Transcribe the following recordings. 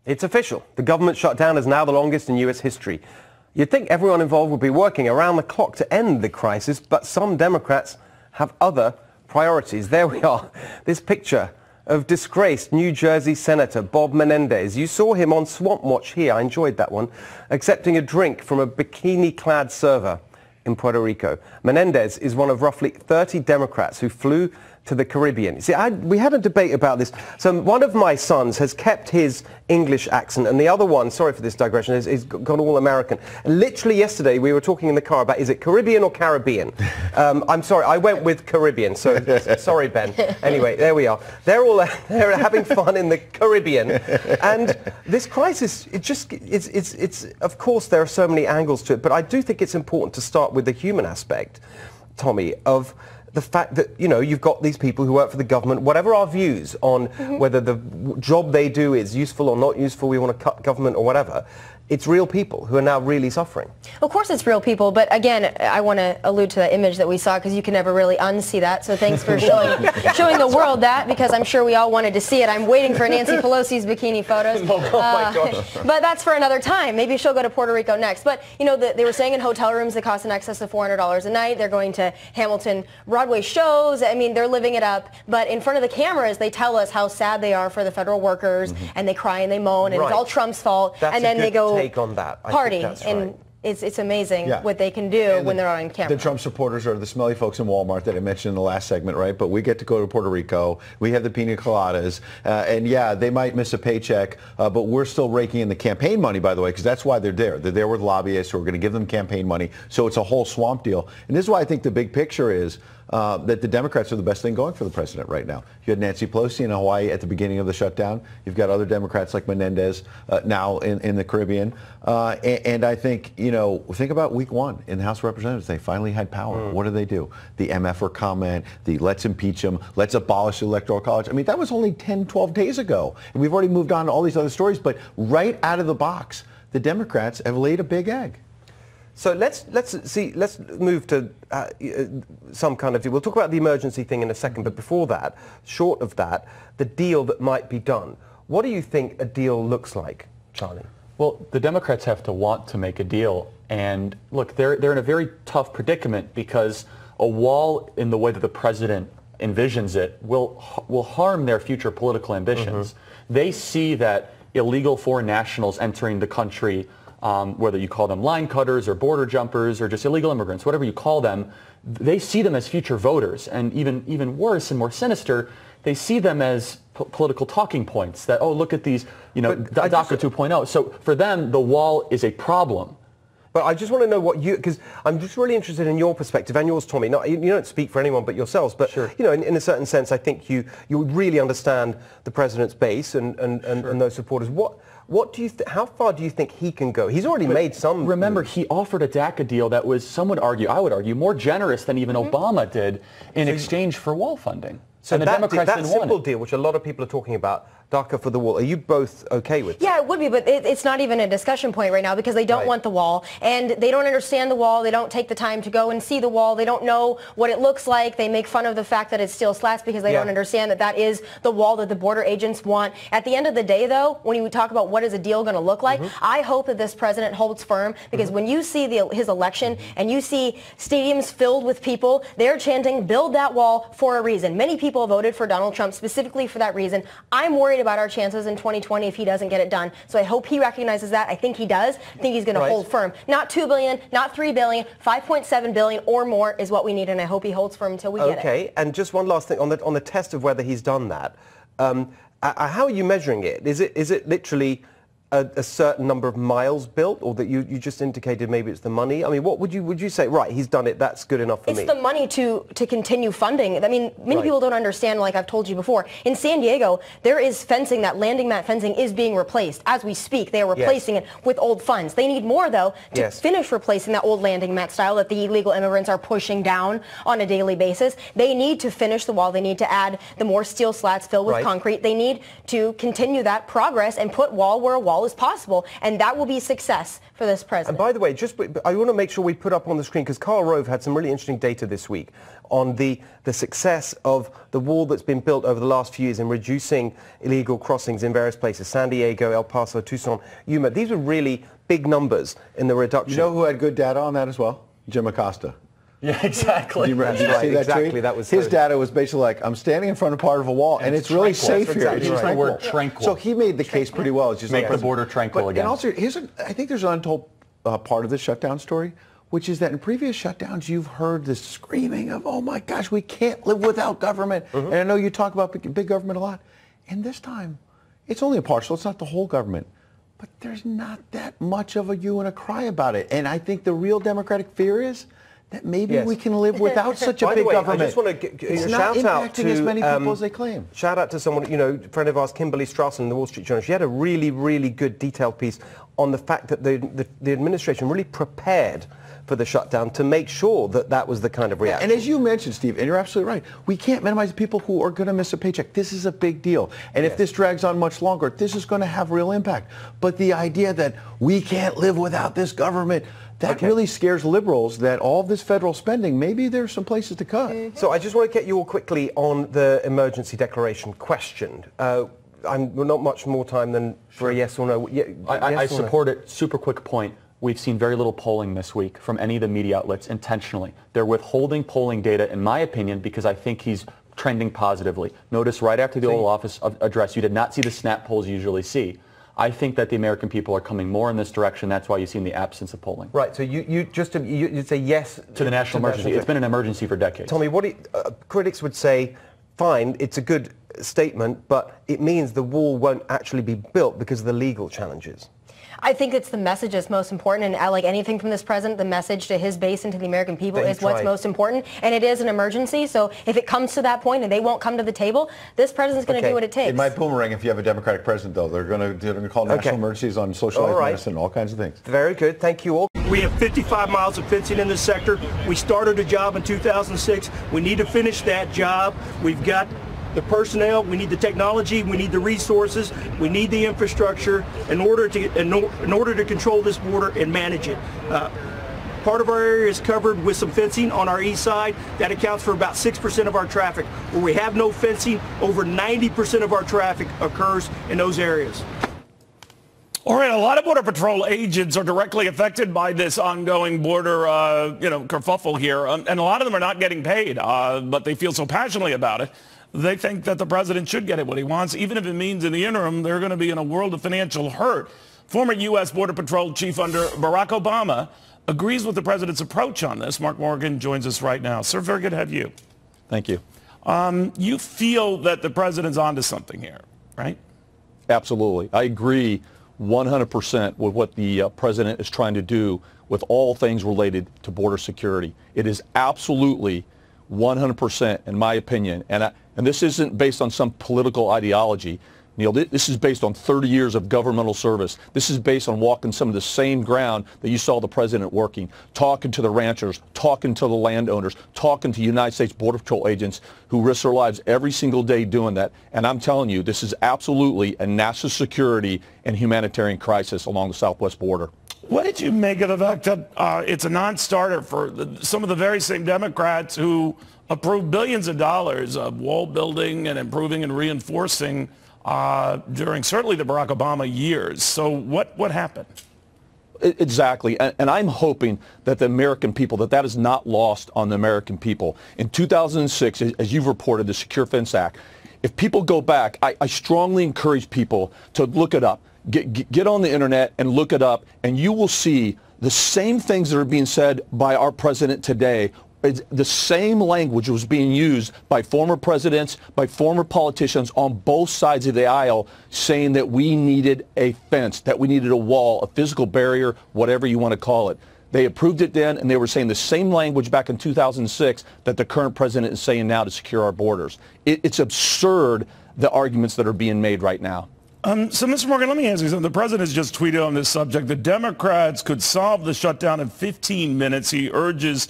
It's official. The government shutdown is now the longest in U.S. history. You'd think everyone involved would be working around the clock to end the crisis, but some Democrats have other priorities. There we are. This picture of disgraced New Jersey Senator Bob Menendez. You saw him on Swamp Watch here. I enjoyed that one. Accepting a drink from a bikini-clad server in Puerto Rico. Menendez is one of roughly 30 Democrats who flew to the Caribbean. See, we had a debate about this. So one of my sons has kept his English accent, and the other one, sorry for this digression, is gone all American. And literally yesterday we were talking in the car about, is it Caribbean or Caribbean? I'm sorry, I went with Caribbean, so sorry, Ben. Anyway, there we are. They're having fun in the Caribbean. And this crisis, it's of course there are so many angles to it, but I do think it's important to start with the human aspect, Tommy, of the fact that, you know, you've got these people who work for the government, whatever our views on whether the job they do is useful or not useful, we want to cut government or whatever, it's real people who are now really suffering. Of course it's real people, but again, I want to allude to that image that we saw because you can never really unsee that. So thanks for showing the world that, because I'm sure we all wanted to see it. I'm waiting for Nancy Pelosi's bikini photos. Oh my gosh. But that's for another time. Maybe she'll go to Puerto Rico next. But, you know, they were saying in hotel rooms that cost in excess of $400 a night. They're going to Hamilton Broadway shows. I mean, they're living it up. But in front of the cameras, they tell us how sad they are for the federal workers, and they cry and they moan, and it's all Trump's fault. That's and then they go take on that. party, and it's amazing what they can do when they're on camera. The Trump supporters are the smelly folks in Walmart that I mentioned in the last segment, right? But we get to go to Puerto Rico. We have the pina coladas. And yeah, they might miss a paycheck, but we're still raking in the campaign money, by the way, because that's why they're there. They're there with lobbyists who are going to give them campaign money. So it's a whole swamp deal. And this is why I think the big picture is that the Democrats are the best thing going for the president right now. You had Nancy Pelosi in Hawaii at the beginning of the shutdown. You've got other Democrats like Menendez now in the Caribbean. And I think, you know, think about week one in the House of Representatives. They finally had power. What do they do? The MFR comment, the let's impeach him, let's abolish the Electoral College. I mean, that was only 10, 12 days ago. And we've already moved on to all these other stories. But right out of the box, the Democrats have laid a big egg. So let's move to some kind of deal. We'll talk about the emergency thing in a second, but before that, short of that, the deal that might be done. What do you think a deal looks like, Charlie? Well, the Democrats have to want to make a deal, and look, they're in a very tough predicament because a wall in the way that the president envisions it will harm their future political ambitions. They see that illegal foreign nationals entering the country, whether you call them line cutters or border jumpers or just illegal immigrants, whatever you call them, they see them as future voters. And even worse and more sinister, they see them as political talking points that, oh, look at these, you know, DACA 2.0. So for them, the wall is a problem. But I just want to know what you, because I'm just really interested in your perspective and yours, Tommy. Not, you don't speak for anyone but yourselves, but you know, in a certain sense, I think you really understand the president's base and those supporters. What do you how far do you think he can go? He's already made some. Remember, he offered a DACA deal that was, some would argue, I would argue, more generous than even Obama did in exchange for wall funding. So that simple deal, which a lot of people are talking about, DACA for the wall, are you both okay with that? Yeah, it would be, but it's not even a discussion point right now because they don't want the wall, and they don't understand the wall. They don't take the time to go and see the wall. They don't know what it looks like. They make fun of the fact that it's steel slats because they don't understand that that is the wall that the border agents want. At the end of the day, though, when you talk about what is a deal going to look like, I hope that this president holds firm, because when you see his election and you see stadiums filled with people, they're chanting, build that wall for a reason. Many people voted for Donald Trump specifically for that reason. I'm worried about our chances in 2020 if he doesn't get it done. So I hope he recognizes that. I think he does. I think he's going to hold firm. Not $2 billion, not $3 billion, $5.7 billion or more is what we need, and I hope he holds firm until we get it. Okay, and just one last thing on the test of whether he's done that. How are you measuring it? Is it literally a certain number of miles built, or that you just indicated maybe it's the money? I mean, what would you say, right, he's done it, that's good enough for me? It's the money to continue funding. I mean, many people don't understand, like I've told you before. In San Diego, there is fencing, that landing mat fencing is being replaced. As we speak, they are replacing it with old funds. They need more, though, to finish replacing that old landing mat style that the illegal immigrants are pushing down on a daily basis. They need to finish the wall. They need to add the more steel slats filled with concrete. They need to continue that progress and put wall where a wall wall is possible, and that will be success for this president. And by the way, I want to make sure we put up on the screen, because Karl Rove had some really interesting data this week on the success of the wall that's been built over the last few years in reducing illegal crossings in various places: San Diego, El Paso, Tucson, Yuma. These were really big numbers in the reduction. You know who had good data on that as well? Jim Acosta. Yeah, exactly. Did you see that exactly. tweet? That was his data was basically like, I'm standing in front of part of a wall, and it's really safe here. It's the word tranquil. So he made the case pretty well. It's just make the border tranquil again. And also, I think there's an untold part of this shutdown story, which is that in previous shutdowns, you've heard this screaming of, oh my gosh, we can't live without government. And I know you talk about big government a lot. And this time, it's only a partial. It's not the whole government. But there's not that much of a hue and a cry about it. And I think the real Democratic fear is that maybe we can live without such a big government. I just want to it's not impacting as many people as they claim. Shout out to someone, friend of ours, Kimberly Strassen in the Wall Street Journal. She had a really, really good detailed piece on the fact that the administration really prepared for the shutdown to make sure that that was the kind of reaction. And as you mentioned, Steve, and you're absolutely right, we can't minimize the people who are going to miss a paycheck. This is a big deal. And if this drags on much longer, this is going to have real impact. But the idea that we can't live without this government, that really scares liberals, that all of this federal spending, maybe there's some places to cut. So I just want to get you all quickly on the emergency declaration question. Not much more time than for a yes or no. I support it. Super quick point. We've seen very little polling this week from any of the media outlets intentionally. They're withholding polling data, in my opinion, because I think he's trending positively. Notice right after the Oval Office address, you did not see the snap polls you usually see. I think that the American people are coming more in this direction. That's why you've seen the absence of polling. Right. So you'd say yes to the national emergency. It's been an emergency for decades. Tommy, critics would say, fine, it's a good statement, but it means the wall won't actually be built because of the legal challenges. I think it's the message that's most important, and like anything from this president, the message to his base and to the American people is what's most important, and it is an emergency. So if it comes to that point and they won't come to the table, this president's going to do what it takes. It might boomerang if you have a Democratic president, though. They're going to call national emergencies on socialized medicine, all kinds of things. Very good. Thank you all. We have 55 miles of fencing in this sector. We started a job in 2006. We need to finish that job. We've got the personnel, we need the technology, we need the resources, we need the infrastructure in order to control this border and manage it. Part of our area is covered with some fencing on our east side. That accounts for about 6% of our traffic. Where we have no fencing, over 90% of our traffic occurs in those areas. All right, a lot of Border Patrol agents are directly affected by this ongoing border, kerfuffle here, and a lot of them are not getting paid, but they feel so passionately about it. They think that the president should get it what he wants, even if it means in the interim they're going to be in a world of financial hurt. Former U.S. Border Patrol chief under Barack Obama agrees with the president's approach on this. Mark Morgan joins us right now. Sir, very good to have you. Thank you. You feel that the president's onto something here, right? Absolutely. I agree 100% with what the president is trying to do with all things related to border security. It is absolutely 100%, in my opinion, and this isn't based on some political ideology. Neil, this is based on 30 years of governmental service. This is based on walking some of the same ground that you saw the president working, talking to the ranchers, talking to the landowners, talking to United States Border Patrol agents who risk their lives every single day doing that. And I'm telling you, this is absolutely a national security and humanitarian crisis along the southwest border. What did you make of the fact that it's a non-starter for some of the very same Democrats who approved billions of dollars of wall building and improving and reinforcing during certainly the Barack Obama years? So what happened? Exactly. And I'm hoping that the American people, that is not lost on the American people. In 2006, as you've reported, the Secure Fence Act, if people go back, I strongly encourage people to look it up. Get on the internet and look it up, and you will see the same things that are being said by our president today. The same language was being used by former presidents, by former politicians on both sides of the aisle, saying that we needed a fence, that we needed a wall, a physical barrier, whatever you want to call it. They approved it then, and they were saying the same language back in 2006 that the current president is saying now to secure our borders. It's absurd, the arguments that are being made right now. So, Mr. Morgan, let me ask you something. The president has just tweeted on this subject. The Democrats could solve the shutdown in 15 minutes. He urges,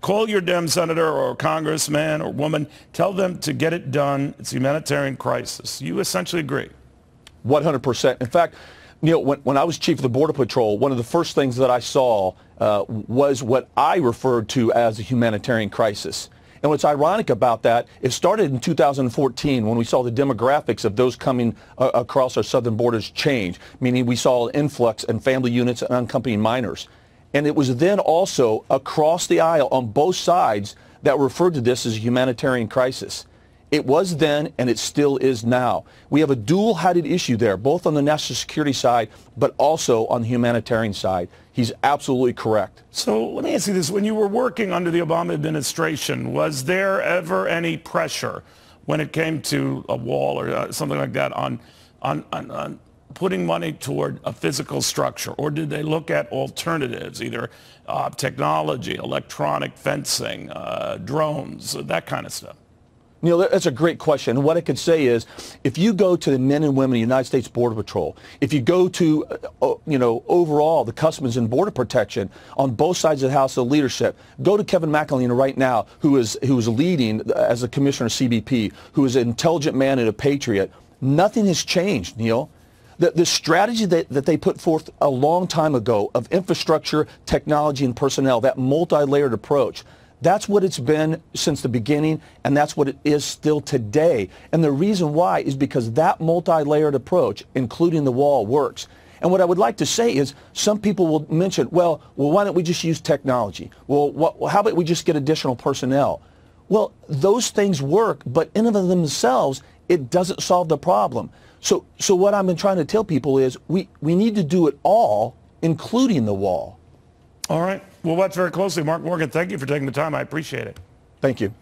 call your DEMS senator or congressman or woman. Tell them to get it done. It's a humanitarian crisis. You essentially agree. 100%. In fact, Neil, when I was chief of the Border Patrol, one of the first things that I saw was what I referred to as a humanitarian crisis. And what's ironic about that, it started in 2014 when we saw the demographics of those coming across our southern borders change, meaning we saw an influx in family units and unaccompanied minors. And it was then also across the aisle on both sides that referred to this as a humanitarian crisis. It was then, and it still is now. We have a dual-headed issue there, both on the national security side, but also on the humanitarian side. He's absolutely correct. So let me ask you this. When you were working under the Obama administration, was there ever any pressure when it came to a wall or something like that on putting money toward a physical structure? Or did they look at alternatives, either technology, electronic fencing, drones, that kind of stuff? Neil, that's a great question. And what I could say is, if you go to the men and women of the United States Border Patrol, if you go to, overall the Customs and Border Protection on both sides of the House of Leadership, go to Kevin McAleenan right now, who is leading as a commissioner of CBP, who is an intelligent man and a patriot. Nothing has changed, Neil. The strategy that they put forth a long time ago of infrastructure, technology, and personnel, that multi-layered approach, that's what it's been since the beginning, and that's what it is still today. And the reason why is because that multi-layered approach, including the wall, works. And what I would like to say is, some people will mention, well, why don't we just use technology? Well, how about we just get additional personnel? Well, those things work, but in and of themselves, it doesn't solve the problem. So what I've been trying to tell people is, we need to do it all, including the wall. All right. We'll watch very closely. Mark Morgan, thank you for taking the time. I appreciate it. Thank you.